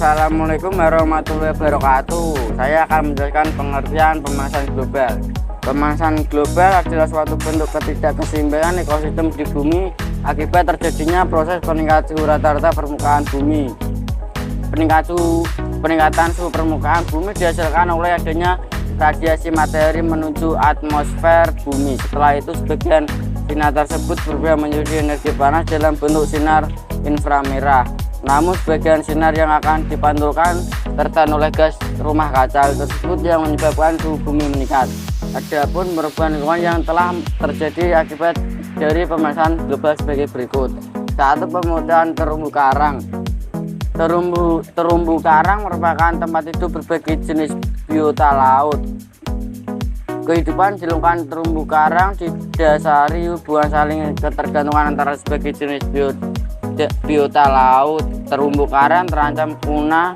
Assalamualaikum warahmatullahi wabarakatuh. Saya akan menjelaskan pengertian pemanasan global. Pemanasan global adalah suatu bentuk ketidakkeseimbangan ekosistem di bumi akibat terjadinya proses peningkatan suhu rata-rata permukaan bumi. Peningkatan suhu permukaan bumi dihasilkan oleh adanya radiasi matahari menuju atmosfer bumi. Setelah itu sebagian sinar tersebut berubah menjadi energi panas dalam bentuk sinar inframerah. Namun sebagian sinar yang akan dipantulkan tertahan oleh gas rumah kaca tersebut yang menyebabkan suhu bumi meningkat. Adapun perubahan lingkungan yang telah terjadi akibat dari pemanasan global sebagai berikut. 1. Pemutusan terumbu karang. Terumbu karang merupakan tempat hidup berbagai jenis biota laut. Kehidupan di lingkungan terumbu karang didasari hubungan saling ketergantungan antara sebagai jenis biota laut. Terumbu karang terancam punah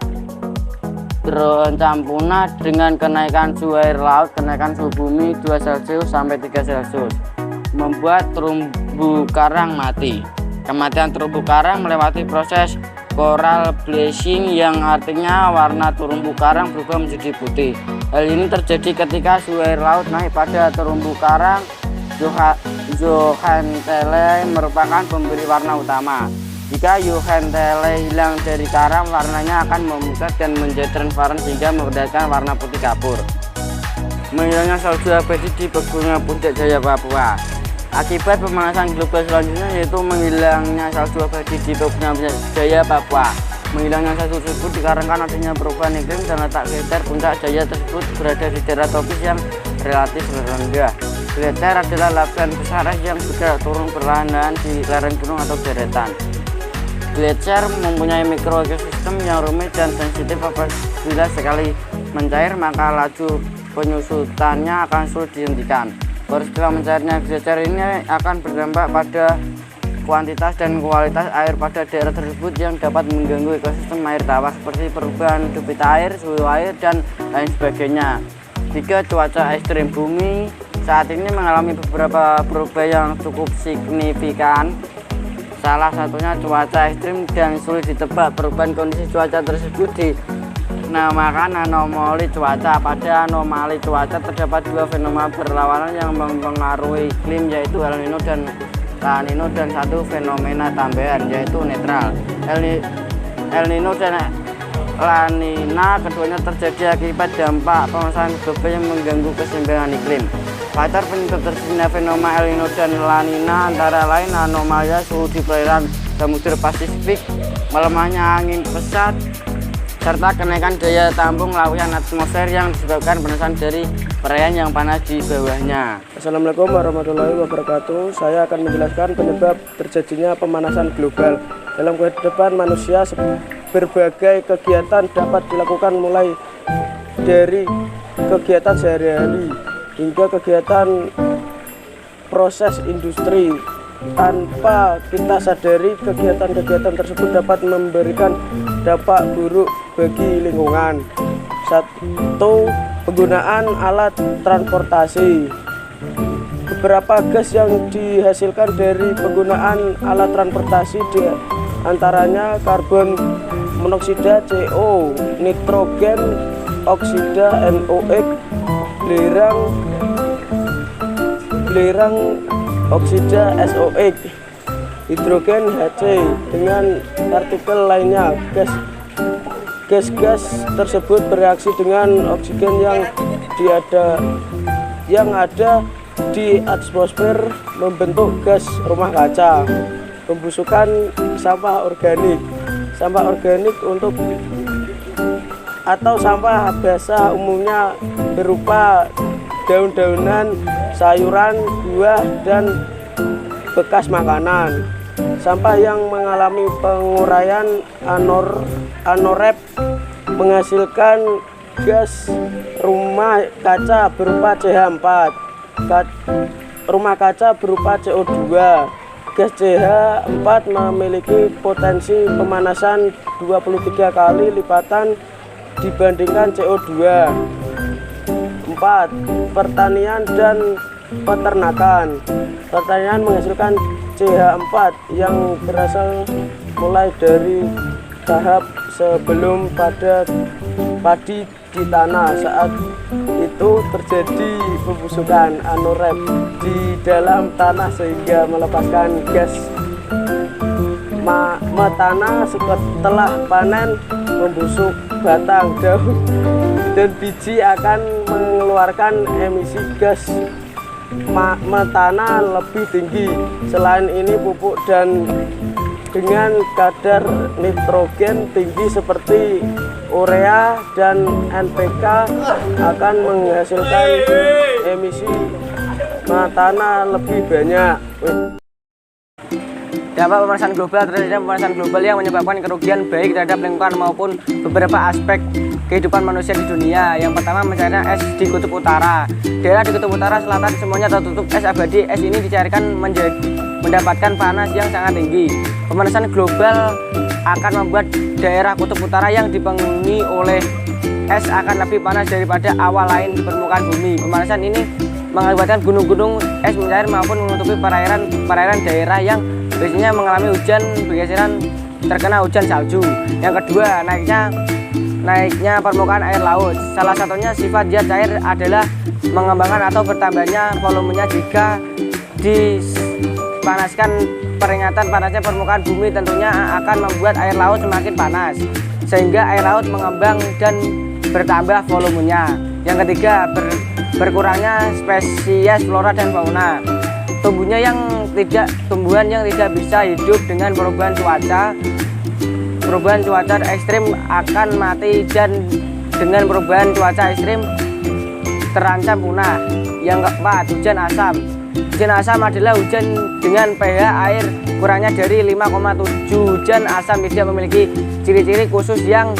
dengan kenaikan suhu air laut, kenaikan suhu bumi 2 Celcius sampai 3 Celcius, membuat terumbu karang mati. Kematian terumbu karang melewati proses coral bleaching yang artinya warna terumbu karang berubah menjadi putih. Hal ini terjadi ketika suhu air laut naik pada terumbu karang. Zooxanthellae merupakan pemberi warna utama. Jika zooxanthellae hilang dari karang, warnanya akan memucat dan menjadi transparan sehingga memperlihatkan warna putih kapur. Menghilangnya salju abadi di Pegunungan Puncak Jaya Papua. Akibat pemanasan global selanjutnya yaitu menghilangnya salju abadi di Pegunungan Puncak Jaya Papua. Menghilangnya salju tersebut dikarenakan adanya perubahan iklim dan letak glasier puncak Jaya tersebut berada di daerah tropis yang relatif rendah. Glasier adalah lapisan besar es yang bergerak turun perlahan-lahan di lereng gunung atau deretan. Glasier mempunyai mikroekosistem yang rumit dan sensitif. Apabila sekali mencair, maka laju penyusutannya akan sulit dihentikan. Baru setelah mencairnya, glasier ini akan berdampak pada kuantitas dan kualitas air pada daerah tersebut yang dapat mengganggu ekosistem air tawar seperti perubahan debit air, suhu air, dan lain sebagainya. 3. Cuaca ekstrim. Bumi saat ini mengalami beberapa perubahan yang cukup signifikan. Salah satunya cuaca ekstrim dan sulit ditebak. Perubahan kondisi cuaca tersebut dinamakan anomali cuaca. Pada anomali cuaca terdapat 2 fenomena berlawanan yang mempengaruhi iklim, yaitu El Nino dan La Nina, dan 1 fenomena tambahan yaitu netral. El Nino dan La Nina keduanya terjadi akibat dampak pemanasan global yang mengganggu keseimbangan iklim. Faktor penyebab terjadinya fenomena El Nino dan La Nina antara lain anomali suhu di perairan Samudra Pasifik, melemahnya angin pesat, serta kenaikan daya tampung lapisan atmosfer yang disebabkan pemanasan dari perairan yang panas di bawahnya. Assalamualaikum warahmatullahi wabarakatuh. Saya akan menjelaskan penyebab terjadinya pemanasan global. Dalam kehidupan manusia, berbagai kegiatan dapat dilakukan mulai dari kegiatan sehari-hari hingga kegiatan proses industri. Tanpa kita sadari, kegiatan-kegiatan tersebut dapat memberikan dampak buruk bagi lingkungan. 1. Penggunaan alat transportasi. Beberapa gas yang dihasilkan dari penggunaan alat transportasi di antaranya karbon monoksida CO, nitrogen oksida NOx, belerang oksida SOx, hidrogen HC, dengan partikel lainnya. Gas-gas tersebut bereaksi dengan oksigen yang ada di atmosfer membentuk gas rumah kaca. Pembusukan sampah organik. Sampah organik atau sampah biasa umumnya berupa daun-daunan, sayuran, buah, dan bekas makanan. Sampah yang mengalami penguraian anorep menghasilkan gas rumah kaca berupa CH4, rumah kaca berupa CO2. Gas CH4 memiliki potensi pemanasan 23 kali lipatan dibandingkan CO2. 4. Pertanian dan peternakan. Pertanian menghasilkan CH4 yang berasal mulai dari tahap sebelum pada padi di tanah. Saat itu terjadi pembusukan anorep di dalam tanah sehingga melepaskan gas metana. Setelah panen membusuk batang, daun dan biji akan mengeluarkan emisi gas metana lebih tinggi. Selain ini pupuk dan dengan kadar nitrogen tinggi seperti urea dan NPK akan menghasilkan emisi metana lebih banyak. Dampak pemanasan global terhadap pemanasan global yang menyebabkan kerugian baik terhadap lingkungan maupun beberapa aspek kehidupan manusia di dunia. Yang pertama, mencairnya es di kutub utara. Daerah di kutub utara selatan semuanya tertutup es abadi. Es ini dicairkan mendapatkan panas yang sangat tinggi. Pemanasan global akan membuat daerah kutub utara yang dipenuhi oleh es akan lebih panas daripada awal lain di permukaan bumi. Pemanasan ini mengakibatkan gunung-gunung es mencair maupun menutupi perairan daerah yang biasanya mengalami hujan bergeseran terkena hujan salju. Yang kedua, naiknya permukaan air laut. Salah satunya sifat zat cair adalah mengembangkan atau bertambahnya volumenya. Jika dipanaskan, peringatan panasnya permukaan bumi tentunya akan membuat air laut semakin panas, sehingga air laut mengembang dan bertambah volumenya. Yang ketiga, berkurangnya spesies flora dan fauna. Tumbuhan yang tidak bisa hidup dengan perubahan cuaca. Perubahan cuaca ekstrim akan mati, dan dengan perubahan cuaca ekstrim terancam punah. Yang keempat, hujan asam. Hujan asam adalah hujan dengan pH air kurangnya dari 5,7. Hujan asam tidak memiliki ciri-ciri khusus yang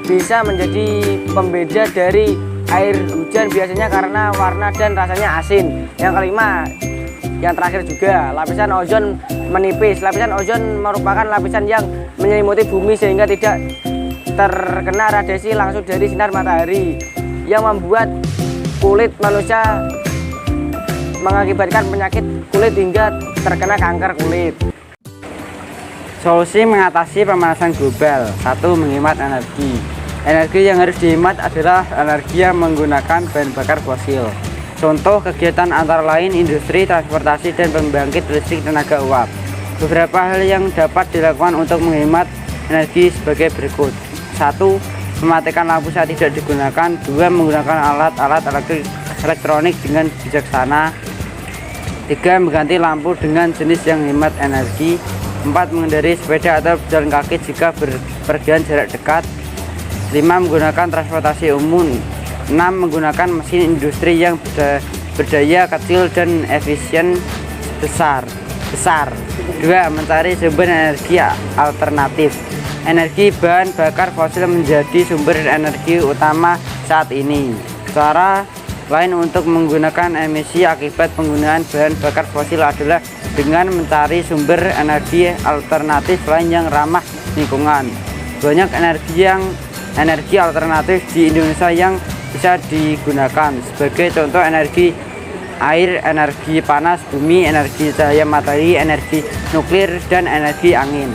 bisa menjadi pembeda dari air hujan, biasanya karena warna dan rasanya asin. Yang kelima, yang terakhir juga, lapisan ozon menipis. Lapisan ozon merupakan lapisan yang menyelimuti bumi sehingga tidak terkena radiasi langsung dari sinar matahari yang membuat kulit manusia mengakibatkan penyakit kulit hingga terkena kanker kulit. Solusi mengatasi pemanasan global. 1. Menghemat energi. Energi yang harus dihemat adalah energi yang menggunakan bahan bakar fosil. Contoh kegiatan antara lain industri, transportasi, dan pembangkit listrik tenaga uap. Beberapa hal yang dapat dilakukan untuk menghemat energi sebagai berikut. 1. Mematikan lampu saat tidak digunakan. 2. Menggunakan alat-alat elektronik dengan bijaksana. 3. Mengganti lampu dengan jenis yang hemat energi. 4. Mengendarai sepeda atau berjalan kaki jika berpergian jarak dekat. 5. Menggunakan transportasi umum. 6. Menggunakan mesin industri yang berdaya kecil dan efisien besar. 2. Mencari sumber energi alternatif. Energi bahan bakar fosil menjadi sumber energi utama saat ini. Cara lain untuk menggunakan emisi akibat penggunaan bahan bakar fosil adalah dengan mencari sumber energi alternatif lain yang ramah lingkungan. Banyak energi alternatif di Indonesia yang bisa digunakan, sebagai contoh energi air, energi panas bumi, energi cahaya matahari, energi nuklir, dan energi angin.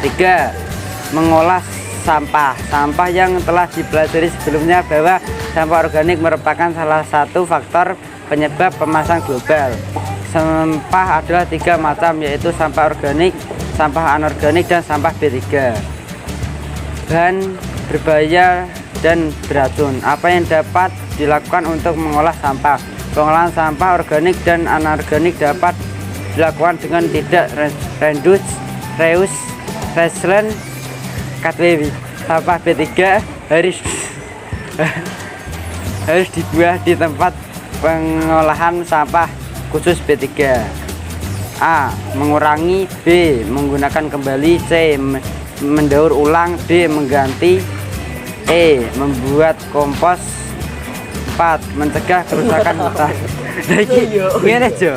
3. Mengolah sampah. Sampah yang telah dipelajari sebelumnya bahwa sampah organik merupakan salah satu faktor penyebab pemanasan global. Sampah adalah 3 macam, yaitu sampah organik, sampah anorganik, dan sampah B3. Bahan berbahaya dan beracun. Apa yang dapat dilakukan untuk mengolah sampah? Pengolahan sampah organik dan anorganik dapat dilakukan dengan tidak reduce, reuse, recycle, KTW. Sampah B3 harus dibuang di tempat pengolahan sampah khusus B3. A. Mengurangi. B. Menggunakan kembali. C. Mendaur ulang. D. Mengganti. E. Membuat kompos. 4. Mencegah kerusakan hutan. Gimana Jo?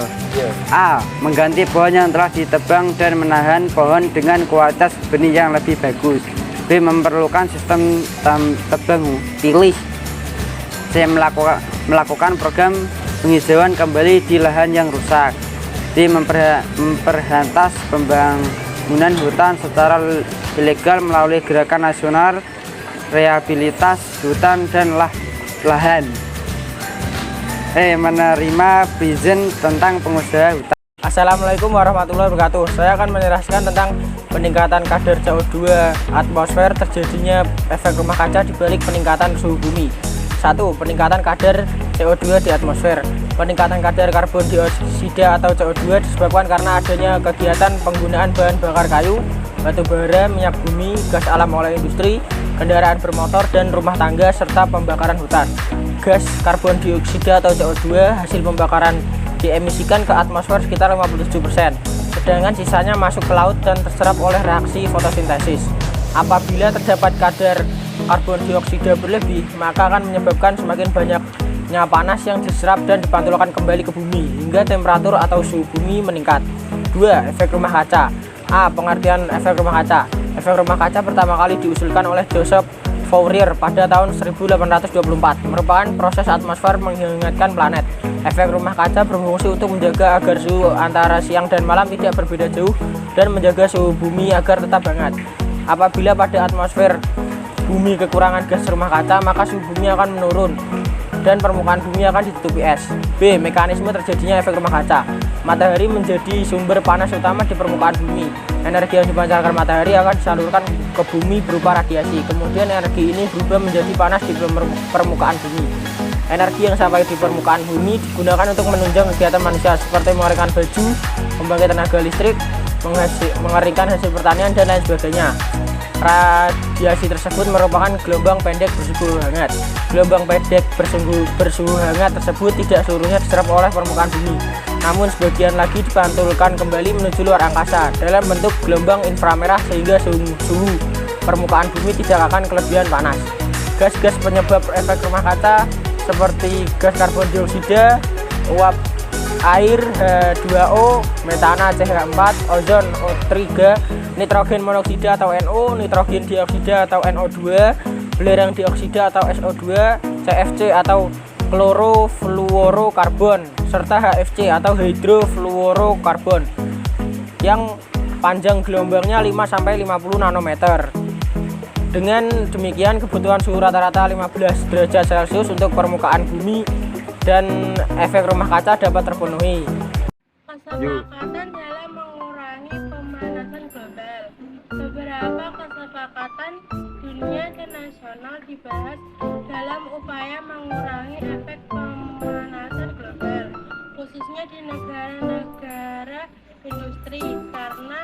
A. Mengganti pohon yang telah ditebang dan menahan pohon dengan kualitas benih yang lebih bagus. B. Memerlukan sistem tebang pilih. C. Melakukan program penghijauan kembali di lahan yang rusak. D. Memperhentas penghubungan hutan secara ilegal melalui Gerakan Nasional Rehabilitas Hutan dan Lahan. Menerima izin tentang pengusaha hutan. Assalamualaikum warahmatullahi wabarakatuh. Saya akan menjelaskan tentang peningkatan kadar CO2 atmosfer terjadinya efek rumah kaca dibalik peningkatan suhu bumi. 1. Peningkatan kadar CO2 di atmosfer. Peningkatan kadar karbon dioksida atau CO2 disebabkan karena adanya kegiatan penggunaan bahan bakar kayu, batu bara, minyak bumi, gas alam oleh industri, kendaraan bermotor dan rumah tangga, serta pembakaran hutan. Gas karbon dioksida atau CO2 hasil pembakaran diemisikan ke atmosfer sekitar 57%, sedangkan sisanya masuk ke laut dan terserap oleh reaksi fotosintesis. Apabila terdapat kadar karbon dioksida berlebih, maka akan menyebabkan semakin banyaknya panas yang diserap dan dipantulkan kembali ke bumi hingga temperatur atau suhu bumi meningkat. 2. Efek rumah kaca. A. Pengertian efek rumah kaca. Efek rumah kaca pertama kali diusulkan oleh Joseph Fourier pada tahun 1824, merupakan proses atmosfer menghangatkan planet. Efek rumah kaca berfungsi untuk menjaga agar suhu antara siang dan malam tidak berbeda jauh dan menjaga suhu bumi agar tetap hangat. Apabila pada atmosfer bumi kekurangan gas rumah kaca, maka suhu bumi akan menurun dan permukaan bumi akan ditutupi es. B. Mekanisme terjadinya efek rumah kaca. Matahari menjadi sumber panas utama di permukaan bumi. Energi yang dipancarkan matahari akan disalurkan ke bumi berupa radiasi. Kemudian energi ini berubah menjadi panas di permukaan bumi. Energi yang sampai di permukaan bumi digunakan untuk menunjang kegiatan manusia seperti mengeringkan baju, membangkit tenaga listrik, mengeringkan hasil pertanian, dan lain sebagainya. Radiasi tersebut merupakan gelombang pendek bersuhu hangat. Gelombang pendek bersuhu hangat tersebut tidak seluruhnya diserap oleh permukaan bumi, namun sebagian lagi dipantulkan kembali menuju luar angkasa dalam bentuk gelombang inframerah sehingga suhu permukaan bumi tidak akan kelebihan panas. Gas-gas penyebab efek rumah kaca seperti gas karbon dioksida, uap air H2O, metana CH4, ozon O3, nitrogen monoksida atau NO, nitrogen dioksida atau NO2, belerang dioksida atau SO2, CFC atau klorofluorokarbon, serta HFC atau hidrofluorokarbon yang panjang gelombangnya 5-50 nanometer. Dengan demikian, kebutuhan suhu rata-rata 15 derajat Celcius untuk permukaan bumi dan efek rumah kaca dapat terpenuhi. Kesepakatan dalam mengurangi pemanasan global. Beberapa kesepakatan dunia dan nasional dibahas dalam upaya mengurangi efek pemanasan global, khususnya di negara-negara industri, karena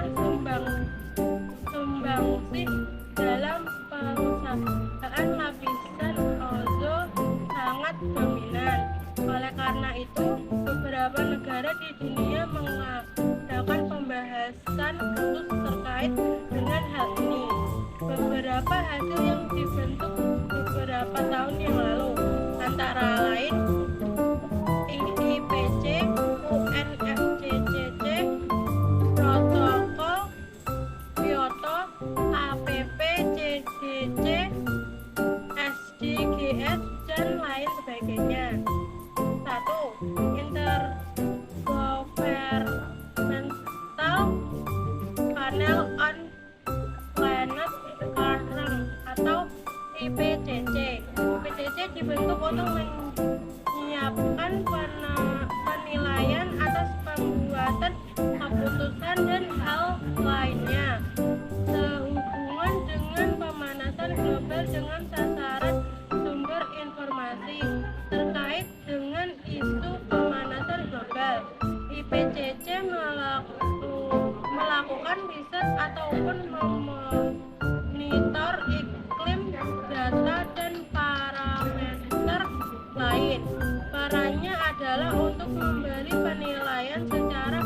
sumbangsih dalam perusahaan lapisan ozon sangat dominan. Oleh karena itu, beberapa negara di dunia mengadakan pembahasan khusus terkait dengan hal ini. Beberapa hasil yang dibentuk beberapa tahun yang lalu, antara lain IPCC, UNFCCC, Protokol Kyoto, APP, CDC, SDGs, dan lain sebagainya. 1. Intergovernmental Panel on Climate Change atau IPCC. IPCC dibentuk untuk menyiapkan penilaian atas pembuatan keputusan dan hal lainnya sehubungan dengan pemanasan global dengan sasaran sumber informasi terkait dengan isu pemanasan global. IPCC melakukan riset ataupun memonitor iklim, data, dan parameter lain. Perannya adalah untuk memberi penilaian secara